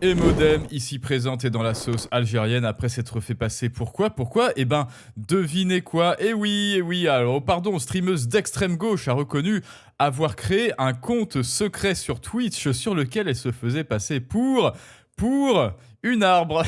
Emodem, ici présente et dans la sauce algérienne, après s'être fait passer pourquoi? Eh ben, devinez quoi? Eh oui, alors pardon, streameuse d'extrême gauche a reconnu avoir créé un compte secret sur Twitch sur lequel elle se faisait passer pour une arbre,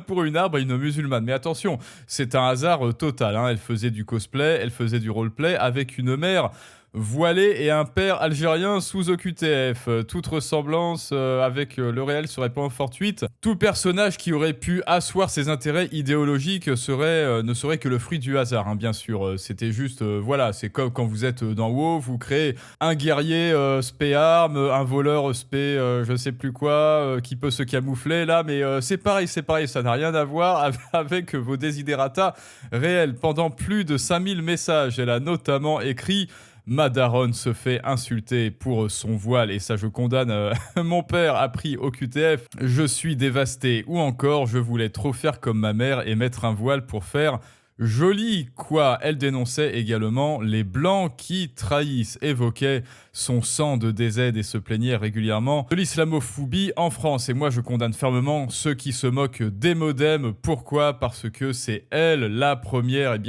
pour une arbre et une musulmane. Mais attention, c'est un hasard total, hein. Elle faisait du cosplay, elle faisait du roleplay avec une mère voilé et un père algérien sous OQTF. Toute ressemblance avec le réel serait pas fortuite. Tout personnage qui aurait pu asseoir ses intérêts idéologiques ne serait que le fruit du hasard, hein, bien sûr. C'était juste, voilà, c'est comme quand vous êtes dans WoW, vous créez un guerrier spé arme, un voleur spé je sais plus quoi, qui peut se camoufler là, mais c'est pareil, ça n'a rien à voir avec vos desiderata réels. Pendant plus de 5000 messages, elle a notamment écrit: ma daronne se fait insulter pour son voile et ça je condamne. Mon père a pris au QTF. Je suis dévasté. Ou encore, je voulais trop faire comme ma mère et mettre un voile pour faire joli. Quoi, elle dénonçait également les blancs qui trahissent, évoquait son sang de DZ et se plaignait régulièrement de l'islamophobie en France. Et moi, je condamne fermement ceux qui se moquent d'Emodem. Pourquoi? Parce que c'est elle, la première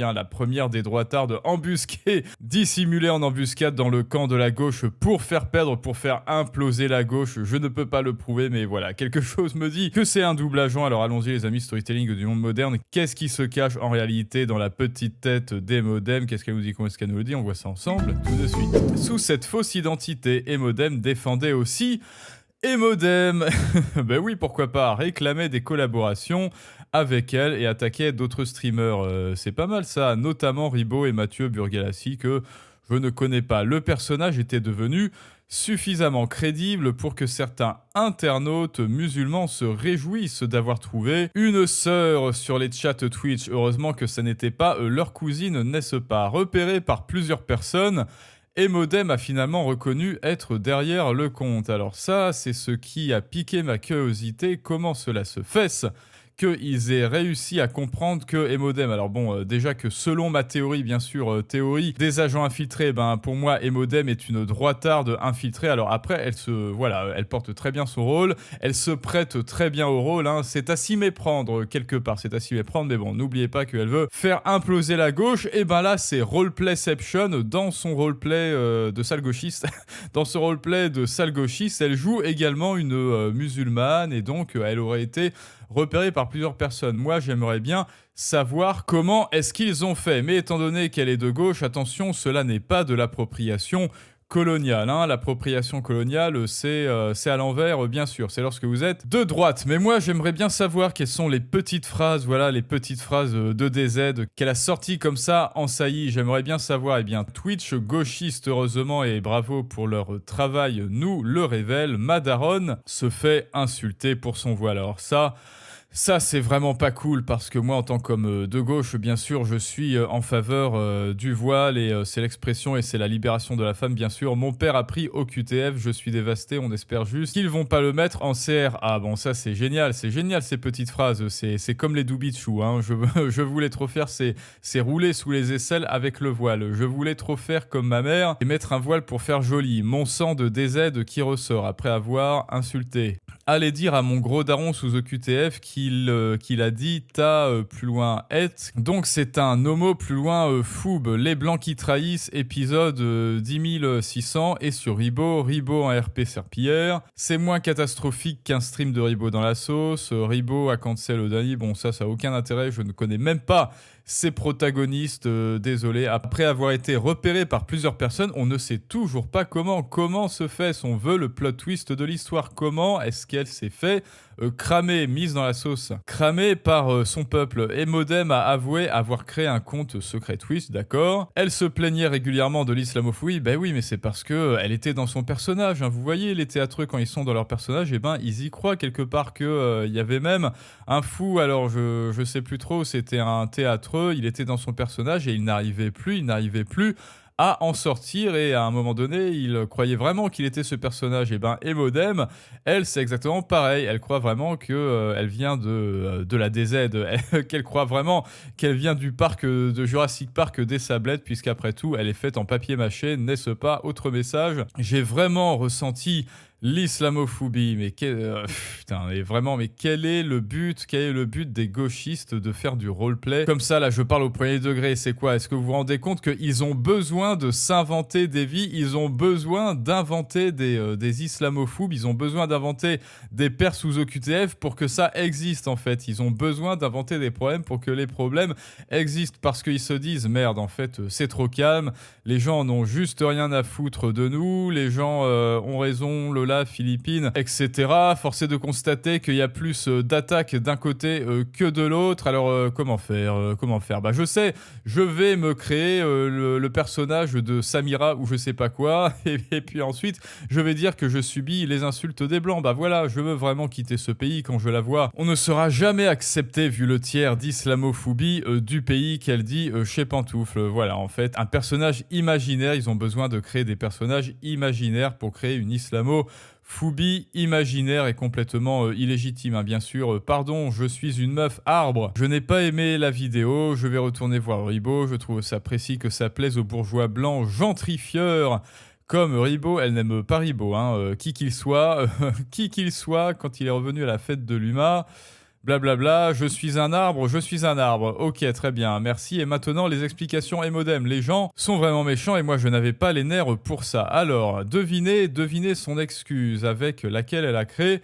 des droitards embusqués, dissimulés en embuscade dans le camp de la gauche pour faire perdre, pour faire imploser la gauche. Je ne peux pas le prouver, mais voilà, quelque chose me dit que c'est un double agent. Alors allons-y les amis, storytelling du monde moderne. Qu'est-ce qui se cache en réalité dans la petite tête d'Emodem? Qu'est-ce qu'elle nous dit? Comment est-ce qu'elle nous le dit? On voit ça ensemble tout de suite. Sous cette fausse identité, Emodem défendait aussi Emodem. Ben oui, pourquoi pas, réclamait des collaborations avec elle et attaquait d'autres streamers. C'est pas mal ça, notamment Ribot et Mathieu Burgalassi que je ne connais pas. Le personnage était devenu suffisamment crédible pour que certains internautes musulmans se réjouissent d'avoir trouvé une sœur sur les chats Twitch. Heureusement que ça n'était pas leur cousine, n'est-ce pas? Repérée par plusieurs personnes, Emodem a finalement reconnu être derrière le compte. Alors ça, c'est ce qui a piqué ma curiosité. Comment cela se fait qu'ils aient réussi à comprendre que Emodem, alors bon, déjà que selon ma théorie, bien sûr, théorie des agents infiltrés, ben pour moi, Emodem est une droitarde infiltrée. Alors après, elle porte très bien son rôle, elle se prête très bien au rôle, hein. C'est à s'y méprendre quelque part, mais bon, n'oubliez pas qu'elle veut faire imploser la gauche, et ben là, c'est roleplayception dans son roleplay de sale gauchiste. Dans ce roleplay de sale gauchiste, elle joue également une musulmane, et donc elle aurait été repérée par plusieurs personnes. Moi, j'aimerais bien savoir comment est-ce qu'ils ont fait. Mais étant donné qu'elle est de gauche, attention, cela n'est pas de l'appropriation coloniale, hein. L'appropriation coloniale, c'est à l'envers, bien sûr. C'est lorsque vous êtes de droite. Mais moi, j'aimerais bien savoir quelles sont les petites phrases, voilà, les petites phrases de DZ qu'elle a sorties comme ça en saillie. J'aimerais bien savoir, Twitch gauchiste, heureusement, et bravo pour leur travail, nous le révèle. Ma daronne se fait insulter pour son voile. Alors ça, c'est vraiment pas cool parce que moi, en tant qu'homme de gauche, bien sûr, je suis en faveur du voile et c'est l'expression et c'est la libération de la femme, bien sûr. Mon père a pris au QTF, je suis dévasté, on espère juste qu'ils vont pas le mettre en CR. Ah bon, ça, c'est génial ces petites phrases. C'est comme les Doubichou, hein. Je voulais trop faire, c'est rouler sous les aisselles avec le voile. Je voulais trop faire comme ma mère et mettre un voile pour faire joli. Mon sang de DZ qui ressort après avoir insulté. Allez dire à mon gros daron sous OQTF qu'il a dit ta plus loin et. Donc c'est un homo plus loin foub. Les blancs qui trahissent, épisode 10600 et sur Ribot en RP serpillière. C'est moins catastrophique qu'un stream de Ribot dans la sauce. Ribot a cancel au Dani. Bon, ça a aucun intérêt. Je ne connais même pas ses protagonistes, désolé. Après avoir été repéré par plusieurs personnes, on ne sait toujours pas comment se fait son vœu, le plot twist de l'histoire. Comment est-ce qu'elle s'est fait cramée, mise dans la sauce, cramée par son peuple. Emodem a avoué avoir créé un compte secret Twitch, d'accord. Elle se plaignait régulièrement de l'islamophobie. Ben oui, mais c'est parce que elle était dans son personnage, hein. Vous voyez, les théâtreux, quand ils sont dans leur personnage, ils y croient quelque part que y avait même un fou. Alors je sais plus trop, c'était un théâtreux, il était dans son personnage et il n'arrivait plus à en sortir, et à un moment donné, il croyait vraiment qu'il était ce personnage. Emodem, elle, c'est exactement pareil. Elle croit vraiment que elle vient de la DZ, qu'elle croit vraiment qu'elle vient du parc de Jurassic Park des Sablettes, puisqu'après tout, elle est faite en papier mâché, n'est-ce pas? Autre message, j'ai vraiment ressenti L'islamophobie, mais putain, mais vraiment, mais quel est le but des gauchistes de faire du roleplay comme ça? Là, je parle au premier degré, c'est quoi? Est-ce que vous vous rendez compte qu'ils ont besoin de s'inventer des vies? Ils ont besoin d'inventer des islamophobes, ils ont besoin d'inventer des pères sous OQTF pour que ça existe, en fait. Ils ont besoin d'inventer des problèmes pour que les problèmes existent, parce qu'ils se disent, merde, en fait, c'est trop calme, les gens n'ont juste rien à foutre de nous, les gens ont raison, Lola, Philippines, etc. Force est de constater qu'il y a plus d'attaques d'un côté que de l'autre. Alors comment faire? Bah je sais, je vais me créer le personnage de Samira ou je sais pas quoi, et puis ensuite je vais dire que je subis les insultes des blancs. Bah voilà, je veux vraiment quitter ce pays quand je la vois. On ne sera jamais accepté vu le tiers d'islamophobie du pays qu'elle dit chez Pantoufle. Voilà, en fait, un personnage imaginaire. Ils ont besoin de créer des personnages imaginaires pour créer une islamophobie imaginaire et complètement illégitime, hein, bien sûr. Pardon, je suis une meuf arbre. Je n'ai pas aimé la vidéo, je vais retourner voir Ribot. Je trouve ça précis que ça plaise aux bourgeois blancs gentrifieurs. Comme Ribot, elle n'aime pas Ribot, hein, qui qu'il soit, quand il est revenu à la fête de l'UMA. Blablabla, je suis un arbre. Ok, très bien, merci. Et maintenant, les explications et modem. Les gens sont vraiment méchants et moi, je n'avais pas les nerfs pour ça. Alors, devinez son excuse avec laquelle elle a créé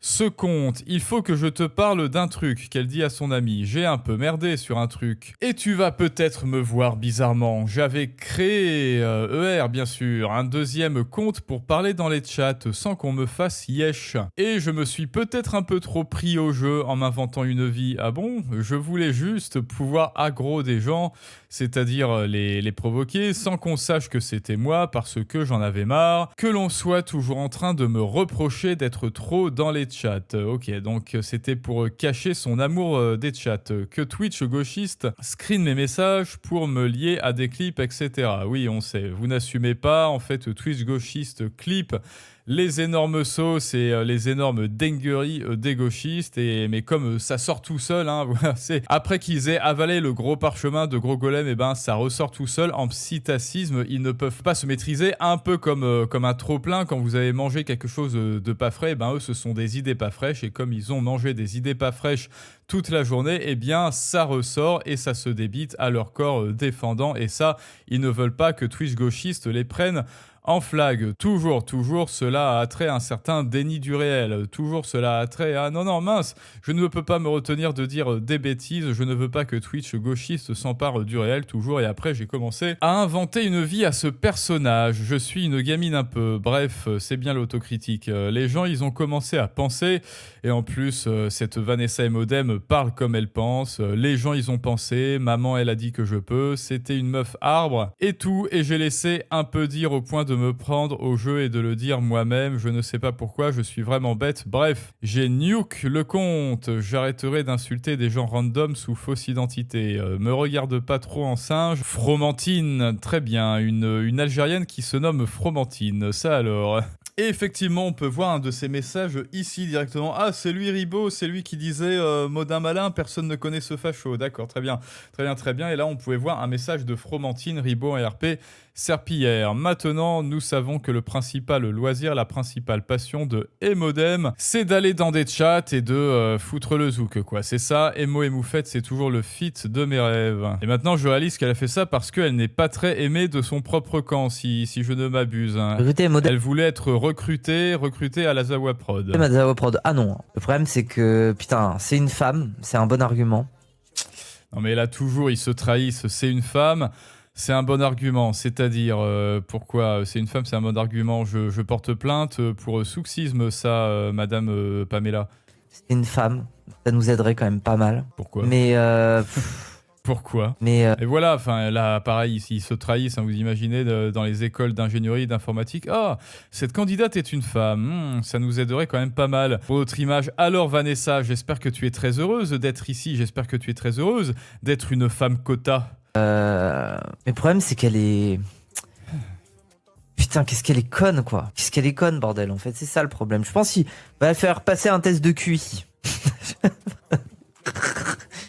ce compte. Il faut que je te parle d'un truc qu'elle dit à son ami. J'ai un peu merdé sur un truc. Et tu vas peut-être me voir bizarrement. J'avais créé, ER bien sûr, un deuxième compte pour parler dans les chats sans qu'on me fasse yesh. Et je me suis peut-être un peu trop pris au jeu en m'inventant une vie. Ah bon? Je voulais juste pouvoir aggro des gens, c'est-à-dire les provoquer sans qu'on sache que c'était moi parce que j'en avais marre, que l'on soit toujours en train de me reprocher d'être trop dans les chats. Ok, donc c'était pour cacher son amour des chats. Que Twitch gauchiste screen mes messages pour me lier à des clips, etc. Oui, on sait, vous n'assumez pas, en fait, Twitch gauchiste clip les énormes sauces et les énormes dingueries des gauchistes, mais comme ça sort tout seul, hein, voilà, c'est après qu'ils aient avalé le gros parchemin de gros golem, et ben ça ressort tout seul en psittacisme. Ils ne peuvent pas se maîtriser, un peu comme un trop-plein quand vous avez mangé quelque chose de pas frais. Et ben eux, ce sont des idées pas fraîches, et comme ils ont mangé des idées pas fraîches toute la journée, et bien ça ressort et ça se débite à leur corps défendant, et ça, ils ne veulent pas que Twitch gauchiste les prenne en flag. Toujours, cela a trait à un certain déni du réel. Toujours, cela a trait à... Non, mince, je ne peux pas me retenir de dire des bêtises. Je ne veux pas que Twitch gauchiste s'empare du réel. Toujours, et après, j'ai commencé à inventer une vie à ce personnage. Je suis une gamine un peu. Bref, c'est bien l'autocritique. Les gens, ils ont commencé à penser. Et en plus, cette Vanessa Modem parle comme elle pense. Les gens, ils ont pensé. Maman, elle a dit que je peux. C'était une meuf arbre. Et tout. Et j'ai laissé un peu dire au point de me prendre au jeu et de le dire moi-même. Je ne sais pas pourquoi, je suis vraiment bête. Bref, j'ai nuke le compte. J'arrêterai d'insulter des gens random sous fausse identité. Me regarde pas trop en singe. Fromantine, très bien. Une Algérienne qui se nomme Fromantine. Ça alors. Et effectivement, on peut voir un de ces messages ici directement. Ah, c'est lui Ribot, c'est lui qui disait Modin malin, personne ne connaît ce facho. D'accord, très bien. Et là, on pouvait voir un message de Fromantine, Ribot et RP Serpillière. Maintenant, nous savons que le principal loisir, la principale passion de Emodem, c'est d'aller dans des chats et de foutre le zouk, quoi. C'est ça, Emo et Moufette, c'est toujours le feat de mes rêves. Et maintenant, je réalise qu'elle a fait ça parce qu'elle n'est pas très aimée de son propre camp, si je ne m'abuse. Hein. Elle voulait être recrutée à la Zawa Prod. Ah non, le problème c'est que, putain, c'est une femme, c'est un bon argument. Non mais là, toujours, ils se trahissent, c'est une femme... C'est un bon argument, c'est-à-dire pourquoi c'est une femme, c'est un bon argument. Je porte plainte pour sexisme, ça, Madame Pamela. C'est une femme, ça nous aiderait quand même pas mal. Pourquoi? Mais pourquoi? Mais et voilà, enfin là, pareil, ils se trahissent. Hein, vous imaginez dans les écoles d'ingénierie, d'informatique. Ah, cette candidate est une femme. Ça nous aiderait quand même pas mal. Pour notre image. Alors Vanessa, j'espère que tu es très heureuse d'être ici. J'espère que tu es très heureuse d'être une femme quota. Mais le problème c'est qu'elle est... Putain, qu'est-ce qu'elle est conne, quoi. Qu'est-ce qu'elle est conne, bordel, en fait. C'est ça le problème. Je pense qu'il va faire passer un test de QI.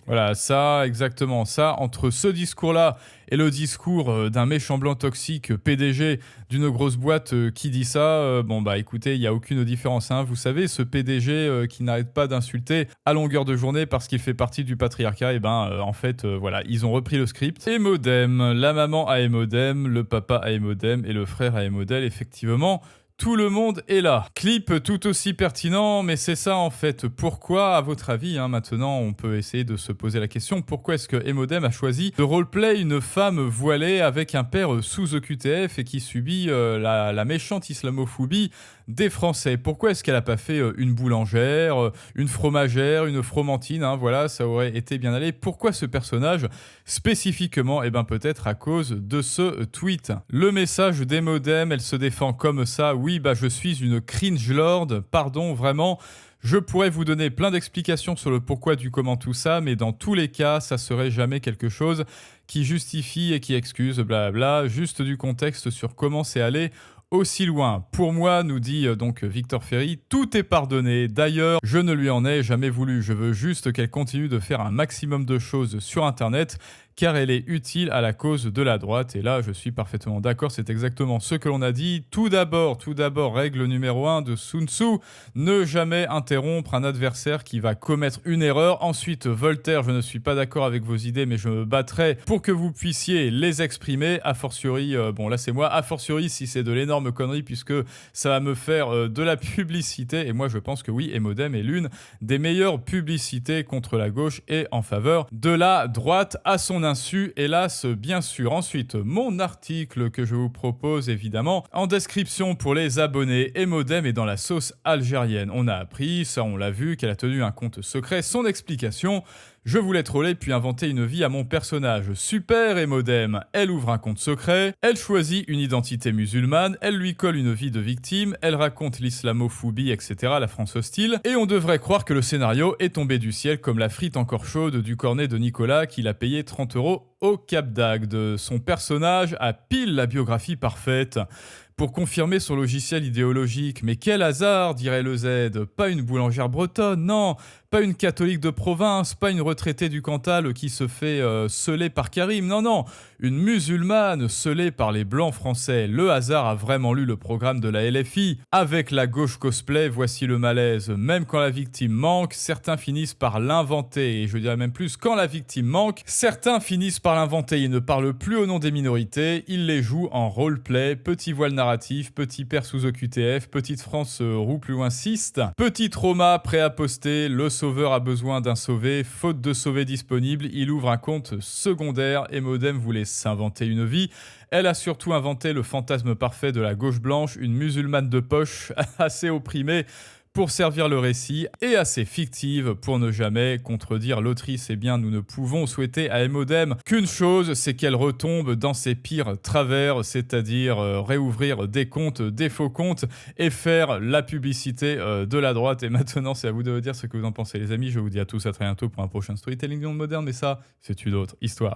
Voilà, ça, exactement. Ça, entre ce discours-là et le discours d'un méchant blanc toxique PDG d'une grosse boîte qui dit ça, bon bah écoutez, il n'y a aucune différence. Hein. Vous savez, ce PDG qui n'arrête pas d'insulter à longueur de journée parce qu'il fait partie du patriarcat, et en fait, voilà, ils ont repris le script. Emodem, la maman a Emodem, le papa a Emodem et le frère a Emodel, effectivement. Tout le monde est là. Clip tout aussi pertinent, mais c'est ça en fait. Pourquoi, à votre avis, maintenant on peut essayer de se poser la question, pourquoi est-ce que Emodem a choisi de roleplay une femme voilée avec un père sous OQTF et qui subit la méchante islamophobie des Français? Pourquoi est-ce qu'elle n'a pas fait une boulangère, une fromagère, une fromentine, voilà, ça aurait été bien allé. Pourquoi ce personnage spécifiquement? Peut-être à cause de ce tweet. Le message d'Emodem, elle se défend comme ça. Oui, je suis une cringe lord, pardon, vraiment. Je pourrais vous donner plein d'explications sur le pourquoi du comment tout ça, mais dans tous les cas, ça serait jamais quelque chose qui justifie et qui excuse, blablabla, juste du contexte sur comment c'est allé aussi loin. Pour moi, nous dit donc Victor Ferry, tout est pardonné. D'ailleurs, je ne lui en ai jamais voulu. Je veux juste qu'elle continue de faire un maximum de choses sur Internet, car elle est utile à la cause de la droite. Et là, je suis parfaitement d'accord, c'est exactement ce que l'on a dit. Tout d'abord, règle numéro 1 de Sun Tzu, ne jamais interrompre un adversaire qui va commettre une erreur. Ensuite, Voltaire, je ne suis pas d'accord avec vos idées, mais je me battrai pour que vous puissiez les exprimer. A fortiori, là c'est moi, a fortiori si c'est de l'énorme connerie, puisque ça va me faire de la publicité. Et moi, je pense que oui, Emodem est l'une des meilleures publicités contre la gauche et en faveur de la droite à son insu, hélas, bien sûr. Ensuite, mon article que je vous propose, évidemment, en description pour les abonnés. Emodem est dans la sauce algérienne. On a appris, ça on l'a vu, qu'elle a tenu un compte secret. Son explication: je voulais troller puis inventer une vie à mon personnage. Super Emodem. Elle ouvre un compte secret, elle choisit une identité musulmane, elle lui colle une vie de victime, elle raconte l'islamophobie, etc., la France hostile, et on devrait croire que le scénario est tombé du ciel comme la frite encore chaude du cornet de Nicolas qu'il a payé 30 € au Cap d'Agde. Son personnage a pile la biographie parfaite pour confirmer son logiciel idéologique. Mais quel hasard, dirait le Z. Pas une boulangère bretonne, non. Pas une catholique de province, pas une retraitée du Cantal qui se fait sceller par Karim. Non. Une musulmane scellée par les blancs français. Le hasard a vraiment lu le programme de la LFI. Avec la gauche cosplay, voici le malaise. Même quand la victime manque, certains finissent par l'inventer. Et je dirais même plus, quand la victime manque, certains finissent par l'inventer. Ils ne parlent plus au nom des minorités, ils les jouent en roleplay. Petit voile narratif, petit père sous OQTF, petite France roue plus loin ciste, petit trauma prêt à poster, le sauveur a besoin d'un sauvé, faute de sauvé disponible, il ouvre un compte secondaire. Emodem voulait s'inventer une vie. Elle a surtout inventé le fantasme parfait de la gauche blanche, une musulmane de poche assez opprimée pour servir le récit et assez fictive pour ne jamais contredire l'autrice. Eh bien, nous ne pouvons souhaiter à Emodem qu'une chose, c'est qu'elle retombe dans ses pires travers, c'est-à-dire réouvrir des comptes, des faux comptes et faire la publicité de la droite. Et maintenant, c'est à vous de me dire ce que vous en pensez, les amis. Je vous dis à tous à très bientôt pour un prochain Storytelling du monde moderne, mais ça, c'est une autre histoire.